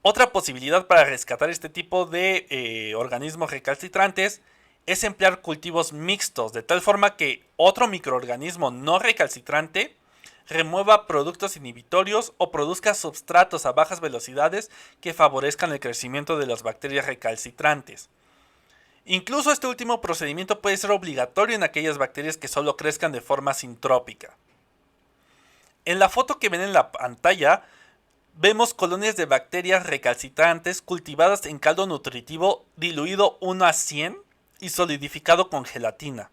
Otra posibilidad para rescatar este tipo de organismos recalcitrantes es emplear cultivos mixtos, de tal forma que otro microorganismo no recalcitrante remueva productos inhibitorios o produzca substratos a bajas velocidades que favorezcan el crecimiento de las bacterias recalcitrantes. Incluso este último procedimiento puede ser obligatorio en aquellas bacterias que solo crezcan de forma sintrópica. En la foto que ven en la pantalla, vemos colonias de bacterias recalcitrantes cultivadas en caldo nutritivo diluido 1:100 y solidificado con gelatina.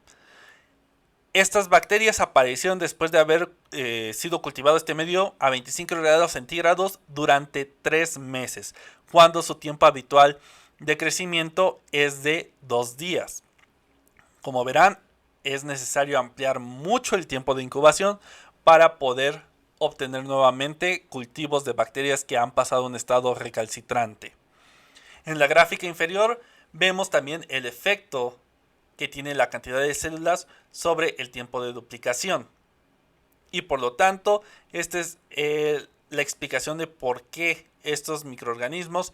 Estas bacterias aparecieron después de haber sido cultivado este medio a 25 grados centígrados durante 3 meses, cuando su tiempo habitual de crecimiento es de 2 días. Como verán, es necesario ampliar mucho el tiempo de incubación para poder obtener nuevamente cultivos de bacterias que han pasado a un estado recalcitrante. En la gráfica inferior vemos también el efecto que tiene la cantidad de células sobre el tiempo de duplicación. Y por lo tanto, esta es la explicación de por qué estos microorganismos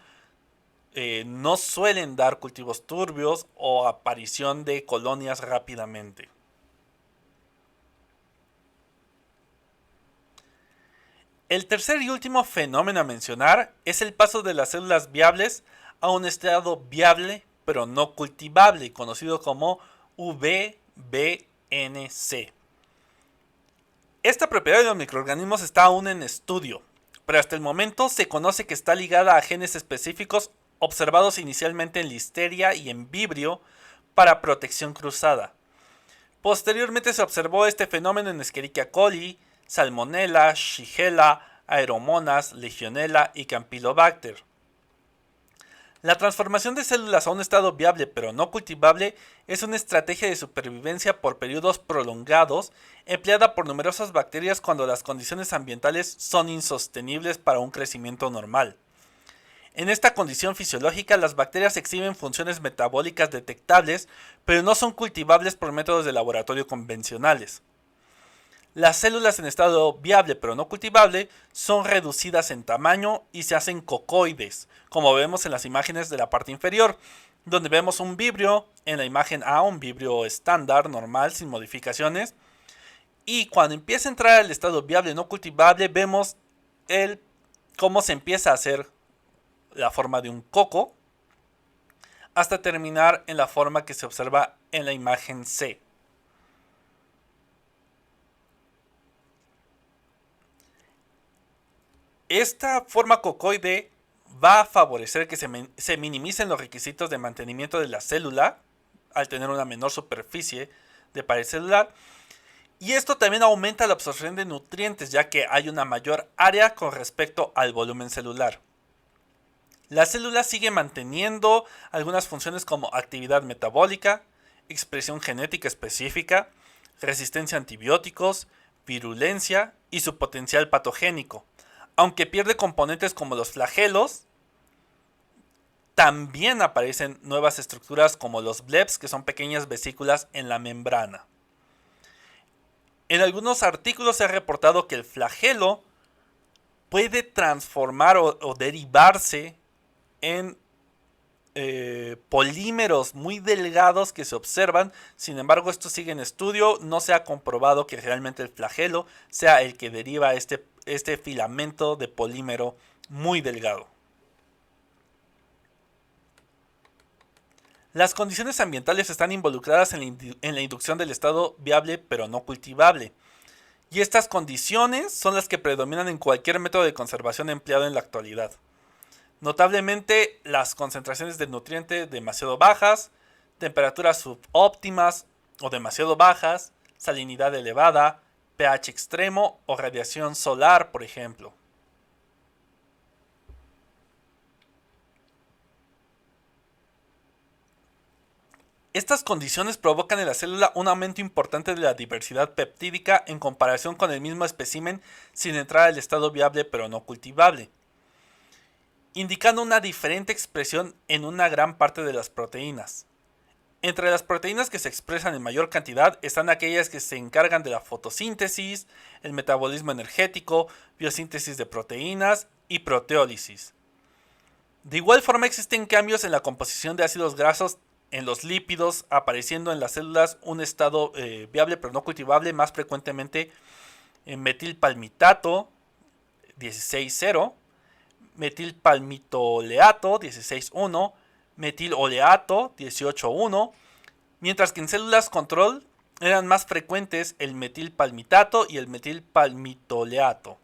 no suelen dar cultivos turbios o aparición de colonias rápidamente. El tercer y último fenómeno a mencionar es el paso de las células viables a un estado viable pero no cultivable, conocido como VBNC. Esta propiedad de los microorganismos está aún en estudio, pero hasta el momento se conoce que está ligada a genes específicos observados inicialmente en Listeria y en Vibrio para protección cruzada. Posteriormente se observó este fenómeno en Escherichia coli, Salmonella, Shigella, Aeromonas, Legionella y Campylobacter. La transformación de células a un estado viable pero no cultivable es una estrategia de supervivencia por periodos prolongados empleada por numerosas bacterias cuando las condiciones ambientales son insostenibles para un crecimiento normal. En esta condición fisiológica, las bacterias exhiben funciones metabólicas detectables, pero no son cultivables por métodos de laboratorio convencionales. Las células en estado viable pero no cultivable son reducidas en tamaño y se hacen cocoides, como vemos en las imágenes de la parte inferior, donde vemos un vibrio en la imagen A, un vibrio estándar, normal, sin modificaciones. Y cuando empieza a entrar al estado viable no cultivable, vemos cómo se empieza a hacer la forma de un coco, hasta terminar en la forma que se observa en la imagen C. Esta forma cocoide va a favorecer que se minimicen los requisitos de mantenimiento de la célula al tener una menor superficie de pared celular. Y esto también aumenta la absorción de nutrientes, ya que hay una mayor área con respecto al volumen celular. La célula sigue manteniendo algunas funciones como actividad metabólica, expresión genética específica, resistencia a antibióticos, virulencia y su potencial patogénico. Aunque pierde componentes como los flagelos, también aparecen nuevas estructuras como los blebs, que son pequeñas vesículas en la membrana. En algunos artículos se ha reportado que el flagelo puede transformar o derivarse en polímeros muy delgados que se observan. Sin embargo, esto sigue en estudio. No se ha comprobado que realmente el flagelo sea el que deriva este filamento de polímero muy delgado. Las condiciones ambientales están involucradas en la inducción del estado viable pero no cultivable. Y estas condiciones son las que predominan en cualquier método de conservación empleado en la actualidad. Notablemente, las concentraciones de nutrientes demasiado bajas, temperaturas subóptimas o demasiado bajas, salinidad elevada, pH extremo o radiación solar, por ejemplo. Estas condiciones provocan en la célula un aumento importante de la diversidad peptídica en comparación con el mismo espécimen sin entrar al estado viable pero no cultivable, indicando una diferente expresión en una gran parte de las proteínas. Entre las proteínas que se expresan en mayor cantidad están aquellas que se encargan de la fotosíntesis, el metabolismo energético, biosíntesis de proteínas y proteólisis. De igual forma existen cambios en la composición de ácidos grasos en los lípidos, apareciendo en las células un estado viable pero no cultivable, más frecuentemente en metilpalmitato 16,0, metilpalmitoleato 16,1, metiloleato 18,1, mientras que en células control eran más frecuentes el metilpalmitato y el metilpalmitoleato.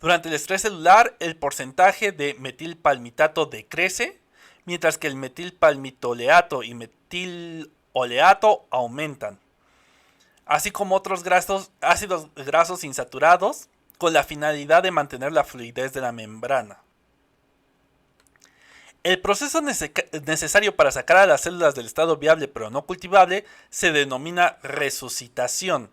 Durante el estrés celular, el porcentaje de metilpalmitato decrece, mientras que el metilpalmitoleato y metiloleato aumentan, así como otros ácidos grasos insaturados, con la finalidad de mantener la fluidez de la membrana. El proceso necesario para sacar a las células del estado viable pero no cultivable se denomina resucitación.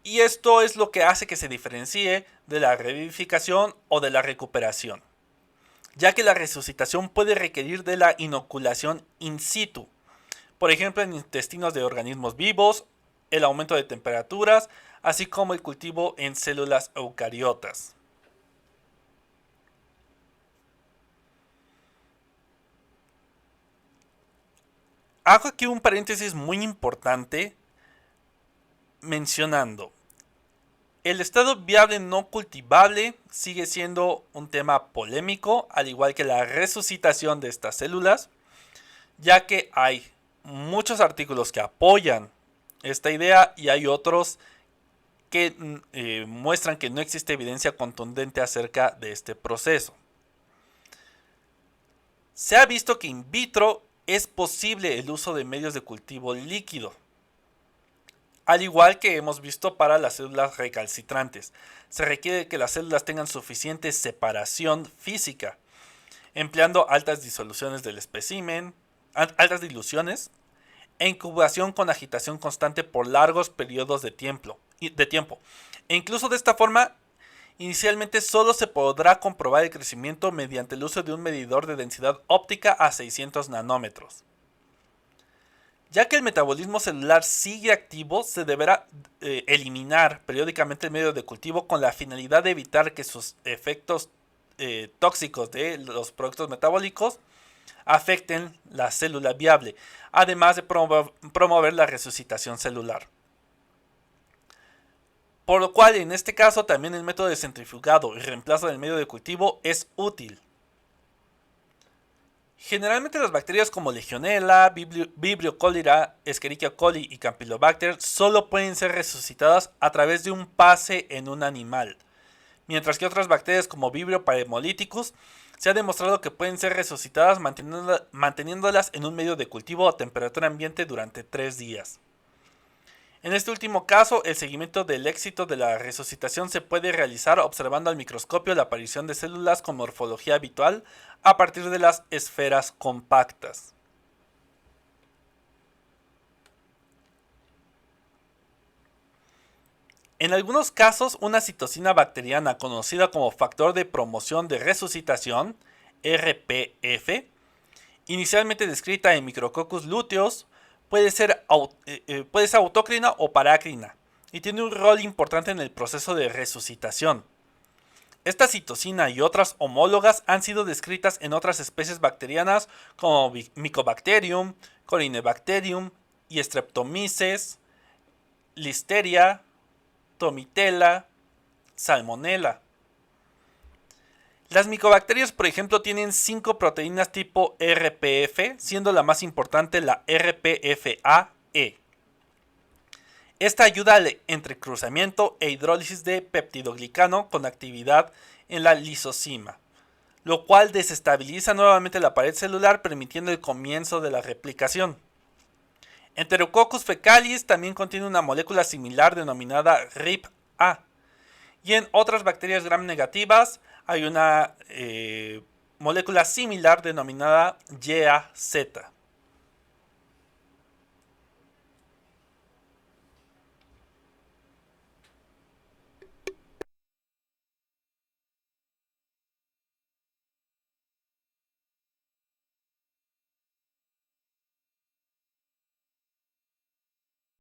Y esto es lo que hace que se diferencie de la revivificación o de la recuperación, ya que la resucitación puede requerir de la inoculación in situ, por ejemplo en intestinos de organismos vivos, el aumento de temperaturas, así como el cultivo en células eucariotas. Hago aquí un paréntesis muy importante mencionando. El estado viable no cultivable sigue siendo un tema polémico, al igual que la resucitación de estas células, ya que hay muchos artículos que apoyan esta idea y hay otros que muestran que no existe evidencia contundente acerca de este proceso. Se ha visto que in vitro es posible el uso de medios de cultivo líquido, al igual que hemos visto para las células recalcitrantes. Se requiere que las células tengan suficiente separación física, empleando altas disoluciones del espécimen, altas diluciones, e incubación con agitación constante por largos periodos de tiempo. E incluso de esta forma, inicialmente solo se podrá comprobar el crecimiento mediante el uso de un medidor de densidad óptica a 600 nanómetros. Ya que el metabolismo celular sigue activo, se deberá eliminar periódicamente el medio de cultivo con la finalidad de evitar que sus efectos tóxicos de los productos metabólicos afecten la célula viable, además de promover la resucitación celular. Por lo cual, en este caso, también el método de centrifugado y reemplazo del medio de cultivo es útil. Generalmente las bacterias como Legionella, Vibrio cholera, Escherichia coli y Campylobacter solo pueden ser resucitadas a través de un pase en un animal, mientras que otras bacterias como Vibrio parhemolyticus se ha demostrado que pueden ser resucitadas manteniéndolas en un medio de cultivo a temperatura ambiente durante 3 días. En este último caso, el seguimiento del éxito de la resucitación se puede realizar observando al microscopio la aparición de células con morfología habitual a partir de las esferas compactas. En algunos casos, una citosina bacteriana conocida como factor de promoción de resucitación, RPF, inicialmente descrita en Micrococcus luteus, puede ser autócrina o parácrina y tiene un rol importante en el proceso de resucitación. Esta citosina y otras homólogas han sido descritas en otras especies bacterianas como Mycobacterium, Corynebacterium y Streptomyces, Listeria, Tomitella, Salmonella. Las micobacterias, por ejemplo, tienen 5 proteínas tipo RPF, siendo la más importante la RPFA-E. Esta ayuda al entrecruzamiento e hidrólisis de peptidoglicano con actividad en la lisosima, lo cual desestabiliza nuevamente la pared celular, permitiendo el comienzo de la replicación. Enterococcus fecalis también contiene una molécula similar denominada RIP-A. Y en otras bacterias gram negativas hay una molécula similar denominada YAZ.